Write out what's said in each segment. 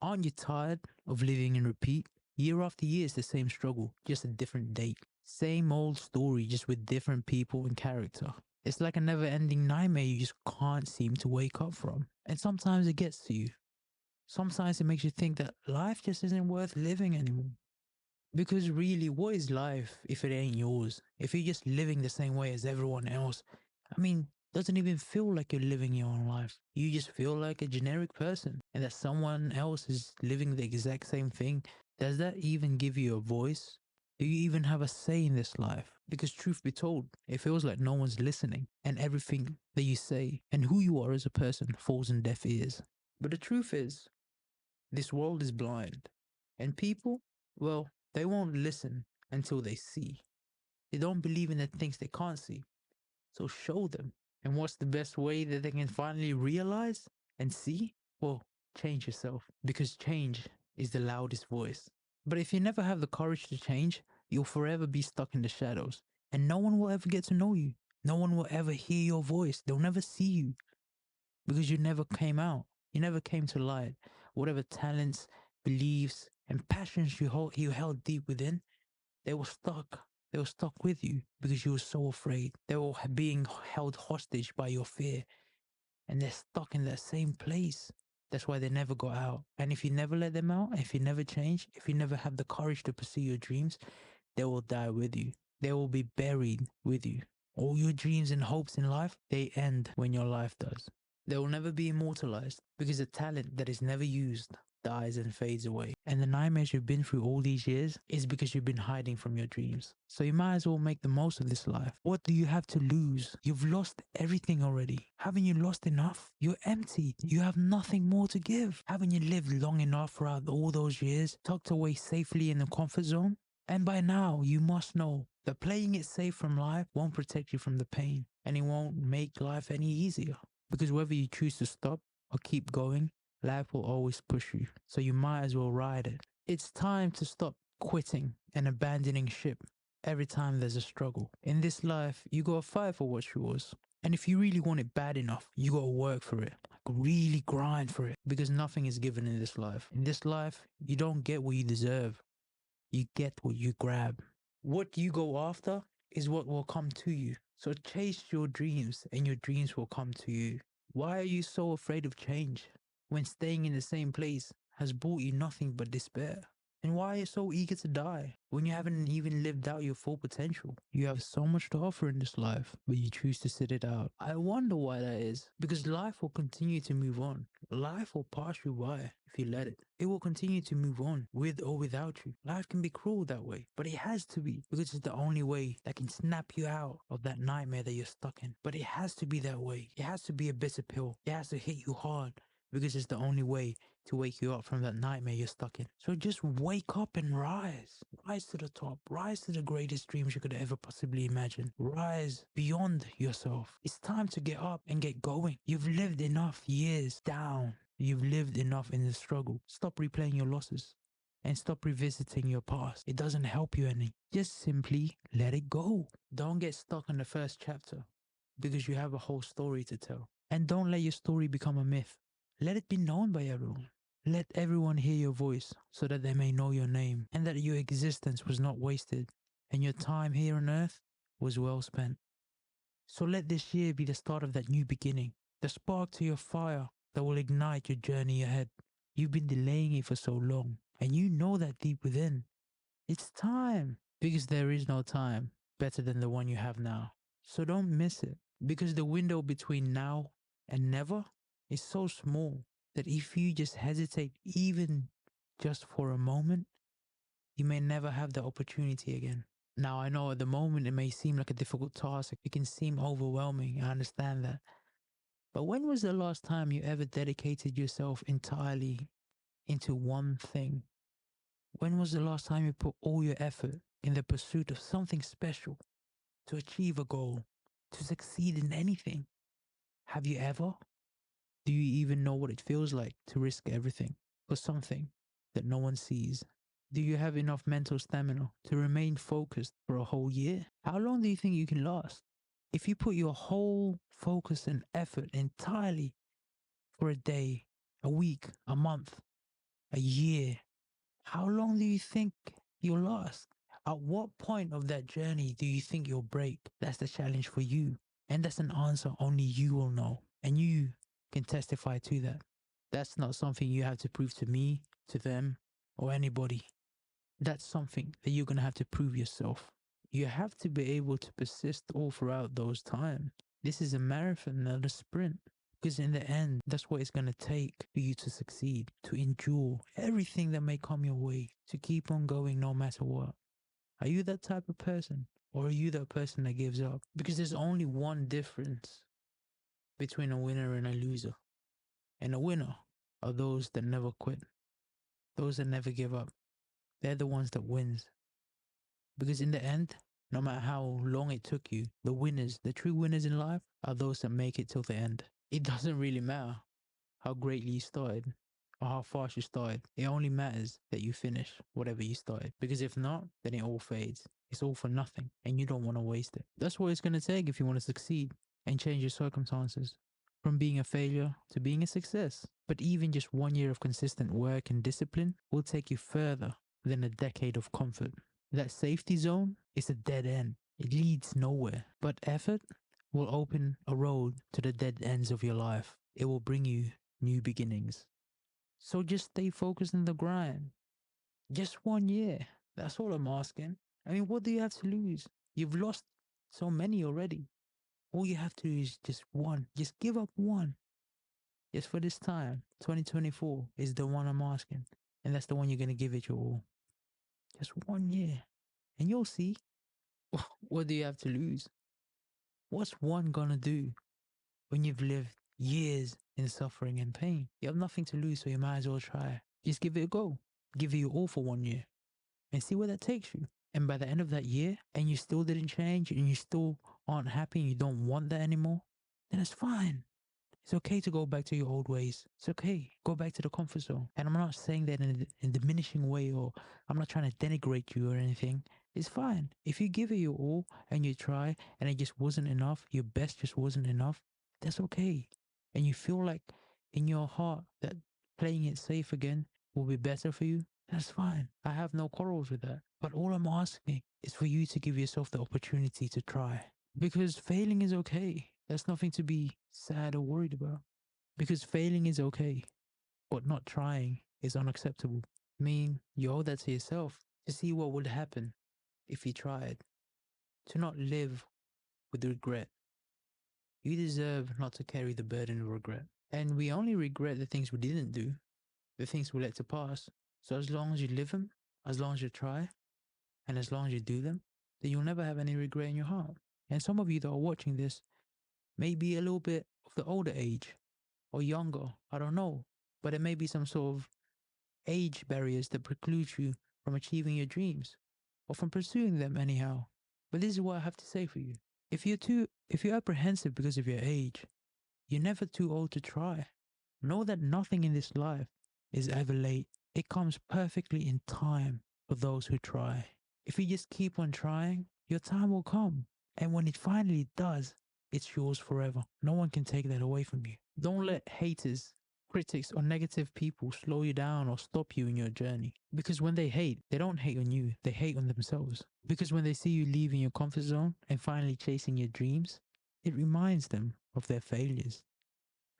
Aren't you tired of living in repeat? Year after year is the same struggle, just a different date. Same old story, just with different people and character. It's like a never ending nightmare you just can't seem to wake up from. And sometimes it gets to you. Sometimes it makes you think that life just isn't worth living anymore. Because really, what is life if it ain't yours? If you're just living the same way as everyone else? I mean, doesn't even feel like you're living your own life. You just feel like a generic person and that someone else is living the exact same thing. Does that even give you a voice? Do you even have a say in this life? Because truth be told, it feels like no one's listening and everything that you say and who you are as a person falls in deaf ears. But the truth is, this world is blind. And people, well, they won't listen until they see. They don't believe in the things they can't see. So show them. And what's the best way that they can finally realize and see? Well, change yourself. Because change is the loudest voice. But if you never have the courage to change, you'll forever be stuck in the shadows. And no one will ever get to know you. No one will ever hear your voice. They'll never see you because you never came out. You never came to light. Whatever talents, beliefs, and passions you held deep within, they were stuck. They were stuck with you because you were so afraid. They were being held hostage by your fear, and they're stuck in that same place. That's why they never got out. And if you never let them out, if you never change, if you never have the courage to pursue your dreams, they will die with you. They will be buried with you. All your dreams and hopes in life, they end when your life does. They will never be immortalized because the talent that is never used dies and fades away. And the nightmares you've been through all these years is because you've been hiding from your dreams. So you might as well make the most of this life. What do you have to lose? You've lost everything already. Haven't you lost enough? You're empty. You have nothing more to give. Haven't you lived long enough throughout all those years, tucked away safely in the comfort zone? And by now, you must know that playing it safe from life won't protect you from the pain, and it won't make life any easier. Because whether you choose to stop or keep going, life will always push you. So you might as well ride it. It's time to stop quitting and abandoning ship every time there's a struggle. In this life, you gotta fight for what's yours. And if you really want it bad enough, you gotta work for it. Like really grind for it. Because nothing is given in this life. In this life, you don't get what you deserve. You get what you grab. What you go after is what will come to you. So chase your dreams and your dreams will come to you. Why are you so afraid of change when staying in the same place has brought you nothing but despair? And why are you so eager to die when you haven't even lived out your full potential? You have so much to offer in this life, but you choose to sit it out. I wonder why that is. Because life will continue to move on. Life will pass you by if you let it. It will continue to move on with or without you. Life can be cruel that way, but it has to be because it's the only way that can snap you out of that nightmare that you're stuck in. But it has to be that way. It has to be a bitter pill. It has to hit you hard because it's the only way to wake you up from that nightmare you're stuck in. So just wake up and rise. Rise to the top. Rise to the greatest dreams you could ever possibly imagine. Rise beyond yourself. It's time to get up and get going. You've lived enough years down. You've lived enough in the struggle. Stop replaying your losses and stop revisiting your past. It doesn't help you any. Just simply let it go. Don't get stuck in the first chapter because you have a whole story to tell. And don't let your story become a myth. Let it be known by everyone. Let everyone hear your voice so that they may know your name and that your existence was not wasted and your time here on earth was well spent. So let this year be the start of that new beginning, the spark to your fire that will ignite your journey ahead. You've been delaying it for so long and you know that deep within. It's time because there is no time better than the one you have now. So don't miss it because the window between now and never is so small that if you just hesitate even just for a moment, you may never have the opportunity again. Now, I know at the moment it may seem like a difficult task. It can seem overwhelming. I understand that. But when was the last time you ever dedicated yourself entirely into one thing? When was the last time you put all your effort in the pursuit of something special, to achieve a goal, to succeed in anything? Have you ever? Do you even know what it feels like to risk everything for something that no one sees? Do you have enough mental stamina to remain focused for a whole year? How long do you think you can last? If you put your whole focus and effort entirely for a day, a week, a month, A year. How long do you think you'll last? At what point of that journey do you think you'll break? That's the challenge for you. And that's an answer only you will know. And you can testify to that. That's not something you have to prove to me, to them, or anybody. That's something that you're going to have to prove yourself. You have to be able to persist all throughout those times. This is a marathon, not a sprint. Because in the end, that's what it's going to take for you to succeed, to endure everything that may come your way, to keep on going no matter what. Are you that type of person? Or are you that person that gives up? Because there's only one difference between a winner and a loser. And a winner are those that never quit, those that never give up. They're the ones that wins. Because in the end, no matter how long it took you, the winners, the true winners in life, are those that make it till the end. It doesn't really matter how greatly you started or how fast you started. It only matters that you finish whatever you started. Because if not, then it all fades. It's all for nothing and you don't want to waste it. That's what it's going to take if you want to succeed and change your circumstances. From being a failure to being a success. But even just 1 year of consistent work and discipline will take you further than a decade of comfort. That safety zone is a dead end. It leads nowhere. But effort will open a road to the dead ends of your life. It will bring you new beginnings. So just stay focused on the grind. Just 1 year. That's all I'm asking. I mean, what do you have to lose? You've lost so many already. All you have to do is just one. Just give up one. Just for this time. 2024 is the one I'm asking. And that's the one you're going to give it your all. Just 1 year. And you'll see. What do you have to lose? What's one gonna do when you've lived years in suffering and pain? You have nothing to lose, so you might as well try. Just give it a go. Give it your all for 1 year and see where that takes you. And by the end of that year, and you still didn't change and you still aren't happy and you don't want that anymore, then it's fine. It's okay to go back to your old ways. It's okay. Go back to the comfort zone. And I'm not saying that in a diminishing way, or I'm not trying to denigrate you or anything. It's fine. If you give it your all and you try and it just wasn't enough, your best just wasn't enough, that's okay. And you feel like in your heart that playing it safe again will be better for you, that's fine. I have no quarrels with that. But all I'm asking is for you to give yourself the opportunity to try. Because failing is okay. There's nothing to be sad or worried about. Because failing is okay, but not trying is unacceptable. I mean, you owe that to yourself to see what would happen if you tried. To not live with regret. You deserve not to carry the burden of regret. And we only regret the things we didn't do, the things we let to pass. So as long as you live them, as long as you try, and as long as you do them, then you'll never have any regret in your heart. And some of you that are watching this may be a little bit of the older age or younger. I don't know. But there may be some sort of age barriers that preclude you from achieving your dreams or from pursuing them anyhow. But this is what I have to say for you. If you're apprehensive because of your age, you're never too old to try. Know that nothing in this life is ever late. It comes perfectly in time for those who try. If you just keep on trying, your time will come. And when it finally does, it's yours forever. No one can take that away from you. Don't let haters, critics, or negative people slow you down or stop you in your journey. Because when they hate, they don't hate on you, they hate on themselves. Because when they see you leaving your comfort zone and finally chasing your dreams, it reminds them of their failures,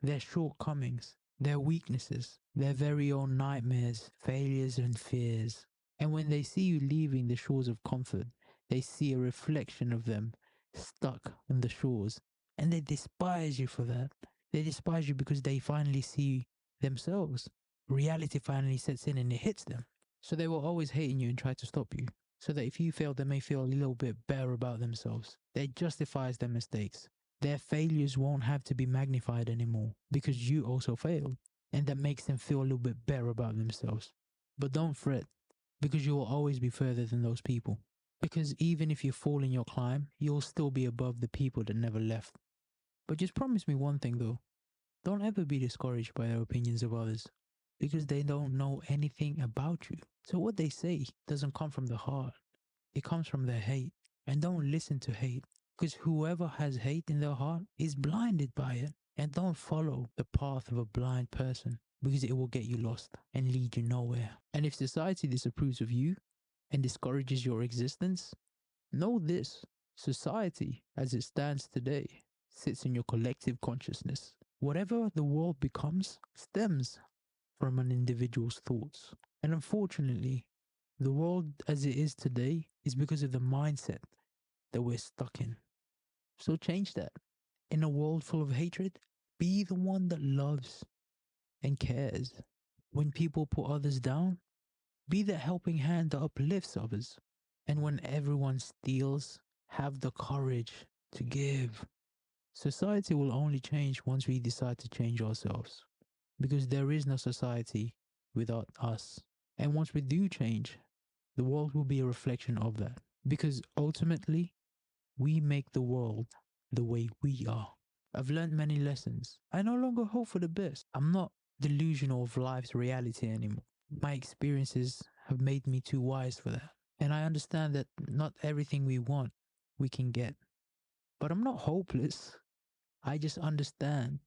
their shortcomings, their weaknesses, their very own nightmares, failures, and fears. And when they see you leaving the shores of comfort, they see a reflection of them stuck on the shores. And they despise you for that. They despise you because they finally see themselves. Reality finally sets in and it hits them. So they will always hate you and try to stop you. So that if you fail, they may feel a little bit better about themselves. That justifies their mistakes. Their failures won't have to be magnified anymore because you also failed. And that makes them feel a little bit better about themselves. But don't fret because you will always be further than those people. Because even if you fall in your climb, you'll still be above the people that never left. But just promise me one thing though. Don't ever be discouraged by the opinions of others because they don't know anything about you. So what they say doesn't come from the heart. It comes from their hate. And don't listen to hate because whoever has hate in their heart is blinded by it. And don't follow the path of a blind person because it will get you lost and lead you nowhere. And if society disapproves of you and discourages your existence, know this: society, as it stands today, sits in your collective consciousness. Whatever the world becomes stems from an individual's thoughts. And unfortunately, the world as it is today is because of the mindset that we're stuck in. So change that. In a world full of hatred, be the one that loves and cares. When people put others down, be the helping hand that uplifts others. And when everyone steals, have the courage to give. Society will only change once we decide to change ourselves, because there is no society without us. And once we do change, the world will be a reflection of that. Because ultimately, we make the world the way we are. I've learned many lessons. I no longer hope for the best. I'm not delusional of life's reality anymore. My experiences have made me too wise for that. And I understand that not everything we want, we can get. But I'm not hopeless. I just understand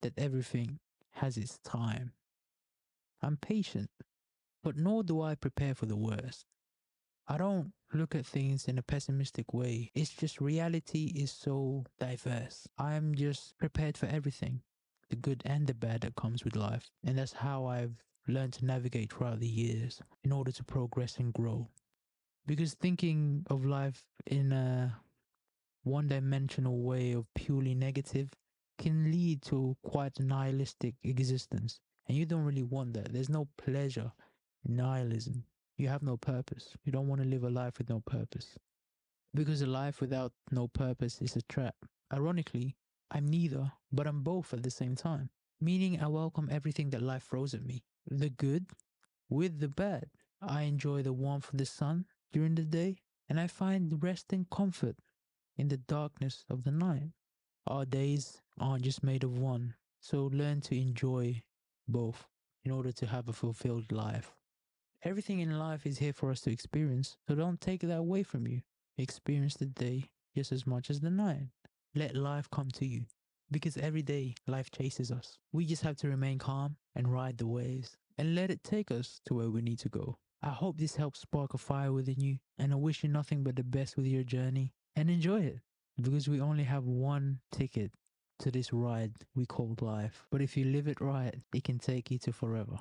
that everything has its time. I'm patient, but nor do I prepare for the worst. I don't look at things in a pessimistic way. It's just reality is so diverse. I'm just prepared for everything, the good and the bad that comes with life. And that's how I've learned to navigate throughout the years in order to progress and grow. Because thinking of life in a one dimensional way of purely negative can lead to quite a nihilistic existence. And you don't really want that. There's no pleasure in nihilism. You have no purpose. You don't want to live a life with no purpose. Because a life without no purpose is a trap. Ironically, I'm neither, but I'm both at the same time. Meaning I welcome everything that life throws at me. The good with the bad. I enjoy the warmth of the sun during the day, and I find rest and comfort in the darkness of the night. Our days aren't just made of one, so learn to enjoy both in order to have a fulfilled life. Everything in life is here for us to experience, so don't take that away from you. Experience the day just as much as the night. Let life come to you, because every day life chases us. We just have to remain calm and ride the waves and let it take us to where we need to go. I hope this helps spark a fire within you, and I wish you nothing but the best with your journey, and enjoy it, because we only have one ticket to this ride we call life. But if you live it right, it can take you to forever.